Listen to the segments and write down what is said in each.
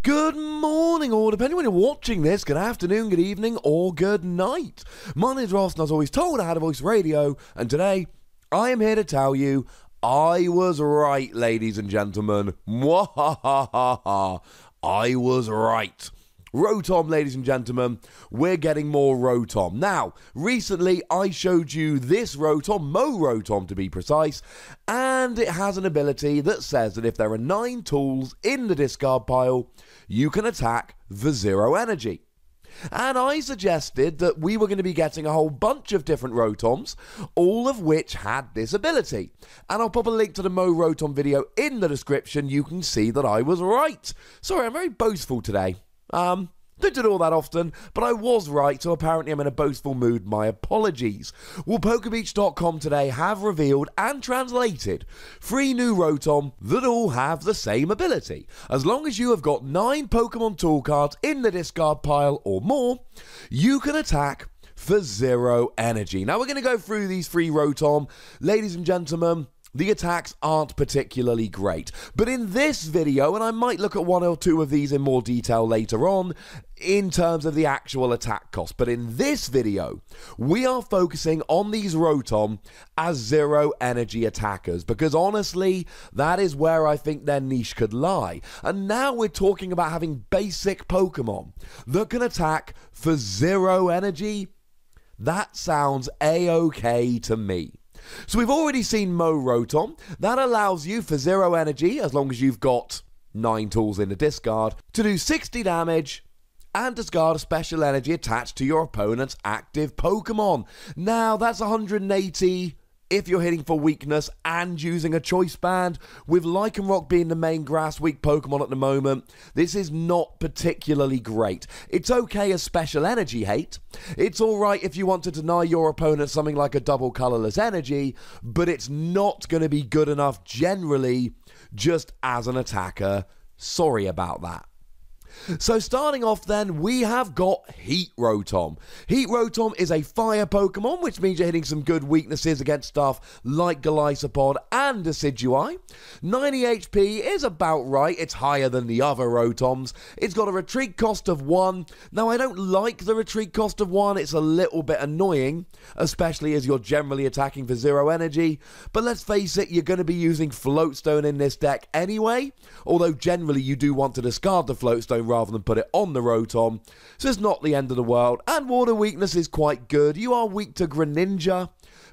Good morning, or depending when you're watching this, good afternoon, good evening, or good night. My name is Ross, and as always told, I had a voice radio, and today I am here to tell you I was right, ladies and gentlemen. Mwahahaha. I was right. Rotom, ladies and gentlemen, we're getting more Rotom. Now, recently I showed you this Rotom, Mo Rotom to be precise, and it has an ability that says that if there are 9 tools in the discard pile, you can attack for 0 energy. And I suggested that we were going to be getting a whole bunch of different Rotoms, all of which had this ability. And I'll pop a link to the Mo Rotom video in the description. You can see that I was right. Sorry, I'm very boastful today. Don't do it all that often, but I was right, so apparently I'm in a boastful mood. My apologies. Well, PokeBeach.com today have revealed and translated 3 new Rotom that all have the same ability. As long as you have got 9 Pokemon tool cards in the discard pile or more, you can attack for 0 energy. Now, we're going to go through these 3 Rotom. Ladies and gentlemen, the attacks aren't particularly great, but in this video, and I might look at 1 or 2 of these in more detail later on, in terms of the actual attack cost, but in this video, we are focusing on these Rotom as 0 energy attackers, because honestly, that is where I think their niche could lie. And now we're talking about having basic Pokemon that can attack for 0 energy. That sounds a-okay to me. So we've already seen Mo Rotom. That allows you for 0 energy, as long as you've got 9 tools in the discard, to do 60 damage and discard a special energy attached to your opponent's active Pokemon. Now, that's 180 if you're hitting for weakness and using a choice band. With Lycanroc being the main grass weak Pokemon at the moment, this is not particularly great. It's okay as special energy hate. It's alright if you want to deny your opponent something like a double colorless energy, but it's not going to be good enough generally just as an attacker. Sorry about that. So starting off then, we have got Heat Rotom. Heat Rotom is a fire Pokemon, which means you're hitting some good weaknesses against stuff like Golisopod and Decidueye. 90 HP is about right. It's higher than the other Rotoms. It's got a retreat cost of 1. Now, I don't like the retreat cost of 1. It's a little bit annoying, especially as you're generally attacking for 0 energy. But let's face it, you're going to be using Floatstone in this deck anyway, although generally you do want to discard the Floatstone rather than put it on the Rotom, so it's not the end of the world. And water weakness is quite good. You are weak to Greninja,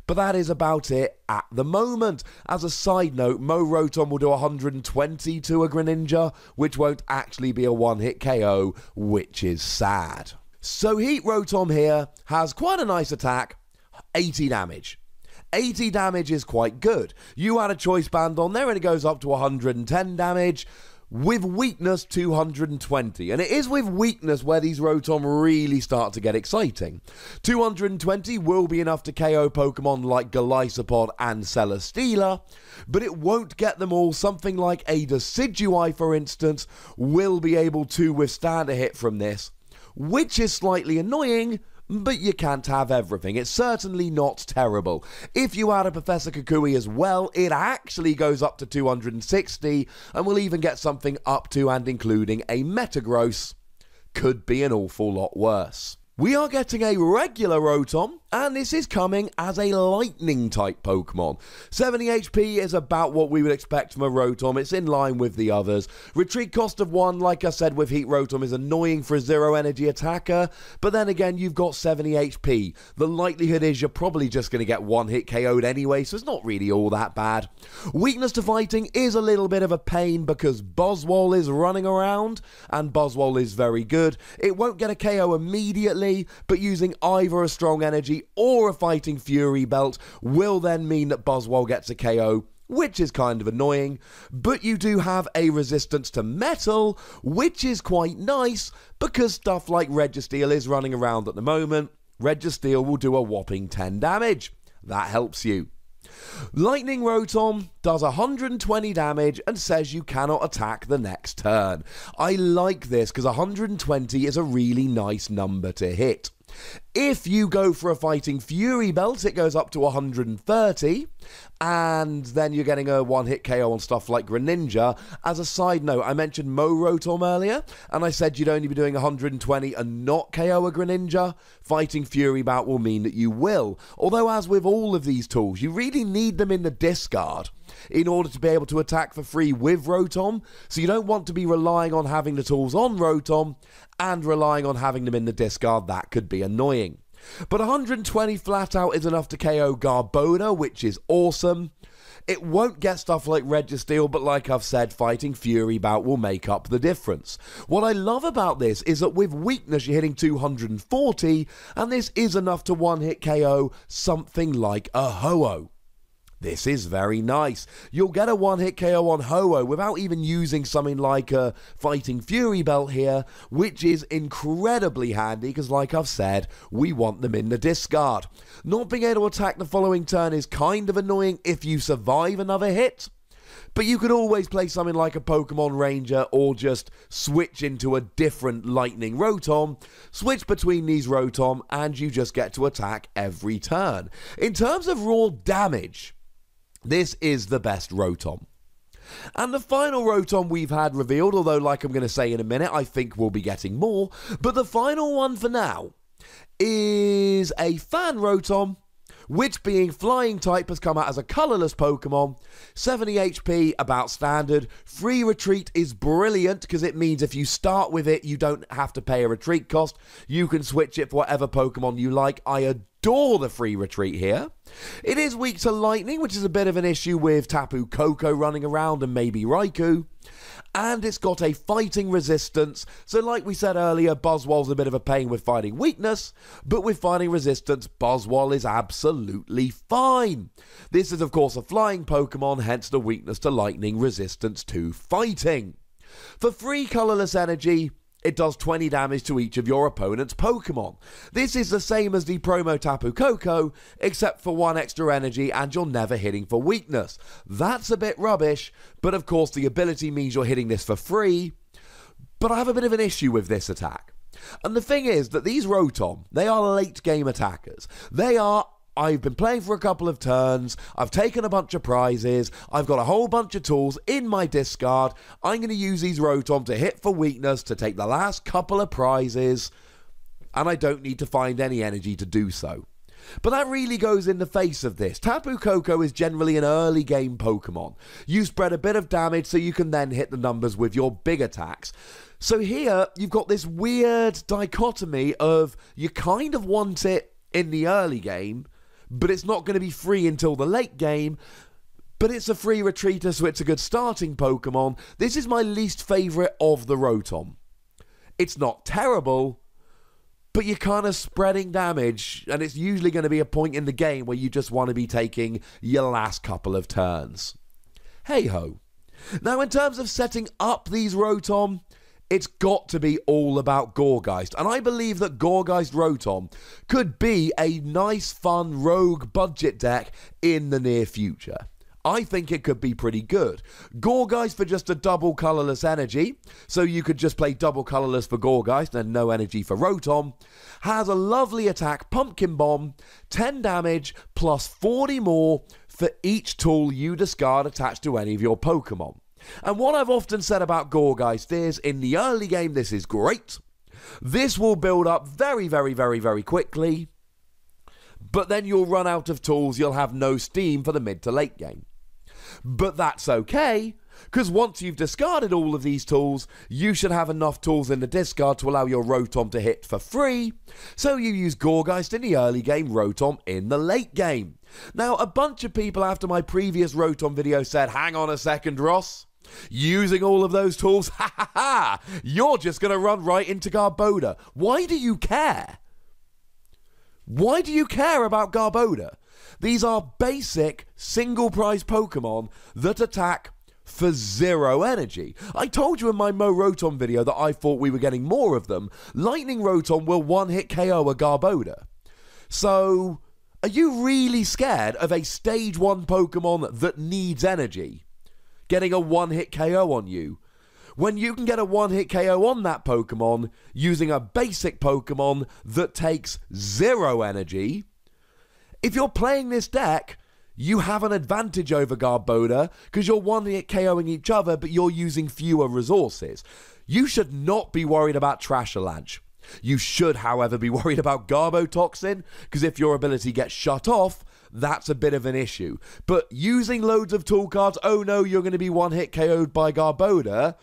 but that is about it at the moment. As a side note, Mo Rotom will do 120 to a Greninja, which won't actually be a one-hit KO, which is sad. So Heat Rotom here has quite a nice attack, 80 damage. 80 damage is quite good. You add a choice band on there and it goes up to 110 damage. With weakness, 220. And it is with weakness where these Rotom really start to get exciting. 220 will be enough to KO Pokemon like Golisopod and Celesteela, but it won't get them all. Something like a Decidueye, for instance, will be able to withstand a hit from this, which is slightly annoying, but you can't have everything. It's certainly not terrible. If you add a Professor Kukui as well, it actually goes up to 260, and we'll even get something up to and including a Metagross. Could be an awful lot worse. We are getting a regular Rotom, and this is coming as a Lightning-type Pokemon. 70 HP is about what we would expect from a Rotom. It's in line with the others. Retreat cost of 1, like I said, with Heat Rotom is annoying for a 0 energy attacker, but then again, you've got 70 HP. The likelihood is you're probably just going to get one-hit KO'd anyway, so it's not really all that bad. Weakness to fighting is a little bit of a pain because Buzzwole is running around, and Buzzwole is very good. It won't get a KO immediately, but using either a strong energy or a fighting fury belt will then mean that Buzzwole gets a KO, which is kind of annoying. But you do have a resistance to metal, which is quite nice because stuff like Registeel is running around at the moment. Registeel will do a whopping 10 damage. That helps you. Lightning Rotom does 120 damage and says you cannot attack the next turn. I like this because 120 is a really nice number to hit. If you go for a Fighting Fury belt, it goes up to 130, and then you're getting a one-hit KO on stuff like Greninja. As a side note, I mentioned Rotom earlier, and I said you'd only be doing 120 and not KO a Greninja. Fighting Fury bout will mean that you will. Although, as with all of these tools, you really need them in the discard in order to be able to attack for free with Rotom, so you don't want to be relying on having the tools on Rotom and relying on having them in the discard. That could be annoying. But 120 flat out is enough to KO Garbodor, which is awesome. It won't get stuff like Registeel, but like I've said, Fighting Fury bout will make up the difference. What I love about this is that with weakness you're hitting 240, and this is enough to one-hit KO something like a Ho-Oh. This is very nice. You'll get a one-hit KO on Ho-Oh without even using something like a Fighting Fury belt here, which is incredibly handy because, like I've said, we want them in the discard. Not being able to attack the following turn is kind of annoying if you survive another hit, but you could always play something like a Pokemon Ranger or just switch into a different Lightning Rotom, switch between these Rotom, and you just get to attack every turn. In terms of raw damage, this is the best Rotom. And the final Rotom we've had revealed, although like I'm going to say in a minute, I think we'll be getting more, but the final one for now is a Fan Rotom, which being flying type has come out as a colourless Pokemon, 70 HP, about standard. Free retreat is brilliant because it means if you start with it, you don't have to pay a retreat cost. You can switch it for whatever Pokemon you like. I adore the free retreat here. It is weak to lightning, which is a bit of an issue with Tapu Koko running around and maybe Raikou. And it's got a fighting resistance, so like we said earlier, Buzzwole's a bit of a pain with fighting weakness, but with fighting resistance, Buzzwole is absolutely fine. This is of course a flying Pokemon, hence the weakness to lightning, resistance to fighting. For free colourless energy, it does 20 damage to each of your opponent's Pokemon. This is the same as the promo Tapu Koko, except for 1 extra energy and you're never hitting for weakness. That's a bit rubbish, but of course the ability means you're hitting this for free. But I have a bit of an issue with this attack. And the thing is that these Rotom, they are late game attackers. I've been playing for a couple of turns, I've taken a bunch of prizes, I've got a whole bunch of tools in my discard, I'm going to use these Rotom to hit for weakness to take the last couple of prizes, and I don't need to find any energy to do so. But that really goes in the face of this. Tapu Koko is generally an early game Pokemon. You spread a bit of damage so you can then hit the numbers with your big attacks. So here, you've got this weird dichotomy of you kind of want it in the early game, but it's not going to be free until the late game, but it's a free retreater, so it's a good starting Pokemon. This is my least favourite of the Rotom. It's not terrible, but you're kind of spreading damage, and it's usually going to be a point in the game where you just want to be taking your last couple of turns. Hey-ho. Now, in terms of setting up these Rotom, it's got to be all about Gourgeist, and I believe that Gourgeist Rotom could be a nice, fun, rogue budget deck in the near future. I think it could be pretty good. Gourgeist for just a double colourless energy, so you could just play double colourless for Gourgeist and no energy for Rotom, has a lovely attack, Pumpkin Bomb, 10 damage plus 40 more for each tool you discard attached to any of your Pokemon. And what I've often said about Gourgeist is, in the early game, this is great. This will build up very, very, very, very quickly. But then you'll run out of tools, you'll have no steam for the mid to late game. But that's okay, because once you've discarded all of these tools, you should have enough tools in the discard to allow your Rotom to hit for free. So you use Gourgeist in the early game, Rotom in the late game. Now, a bunch of people after my previous Rotom video said, hang on a second, Ross. Using all of those tools, ha ha ha, you're just going to run right into Garbodor. Why do you care? Why do you care about Garbodor? These are basic single prize Pokemon that attack for 0 energy. I told you in my Rotom video that I thought we were getting more of them. Lightning Rotom will one-hit KO a Garbodor. So, are you really scared of a stage 1 Pokemon that needs energy getting a one-hit KO on you, when you can get a one-hit KO on that Pokemon using a basic Pokemon that takes 0 energy. If you're playing this deck, you have an advantage over Garbodor because you're one-hit KOing each other, but you're using fewer resources. You should not be worried about Trashalanche. You should, however, be worried about Garbotoxin, because if your ability gets shut off, that's a bit of an issue. But using loads of tool cards, oh no, you're going to be one-hit KO'd by Garbodor,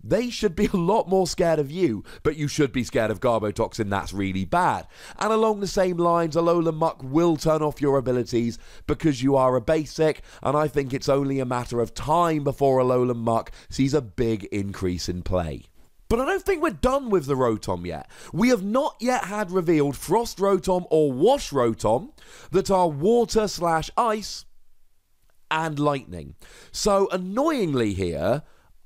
they should be a lot more scared of you, but you should be scared of Garbotoxin, that's really bad. And along the same lines, Alolan Muck will turn off your abilities because you are a basic, and I think it's only a matter of time before Alolan Muck sees a big increase in play. But I don't think we're done with the Rotom yet. We have not yet had revealed Frost Rotom or Wash Rotom that are Water/Ice and Lightning. So annoyingly here,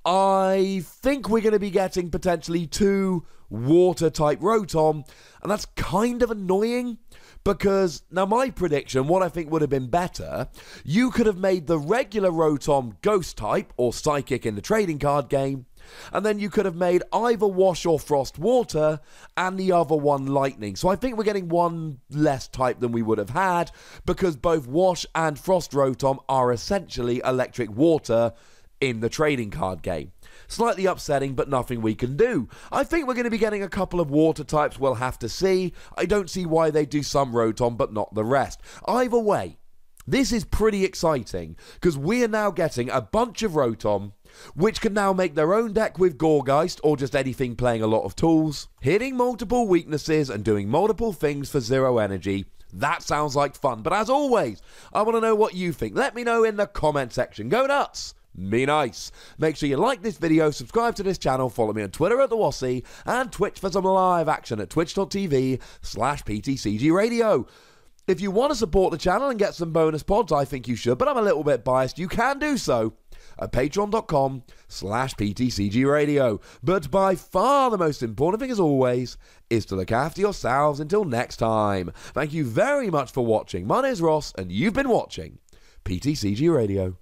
I think we're going to be getting potentially 2 Water-type Rotom, and that's kind of annoying because, now my prediction, what I think would have been better, you could have made the regular Rotom Ghost-type or Psychic in the trading card game, and then you could have made either Wash or Frost Water and the other one Lightning. So I think we're getting one less type than we would have had because both Wash and Frost Rotom are essentially Electric Water in the trading card game. Slightly upsetting, but nothing we can do. I think we're going to be getting a couple of water types, we'll have to see. I don't see why they do some Rotom but not the rest. Either way, this is pretty exciting because we are now getting a bunch of Rotom which can now make their own deck with Gourgeist or just anything playing a lot of tools, hitting multiple weaknesses and doing multiple things for 0 energy. That sounds like fun, but as always, I want to know what you think. Let me know in the comment section. Go nuts! Be nice. Make sure you like this video, subscribe to this channel, follow me on Twitter at TheWassy, and Twitch for some live action at twitch.tv/PTCGRadio. If you want to support the channel and get some bonus pods, I think you should, but I'm a little bit biased. You can do so at patreon.com/PTCGRadio. But by far the most important thing, as always, is to look after yourselves until next time. Thank you very much for watching. My name is Ross, and you've been watching PTCG Radio.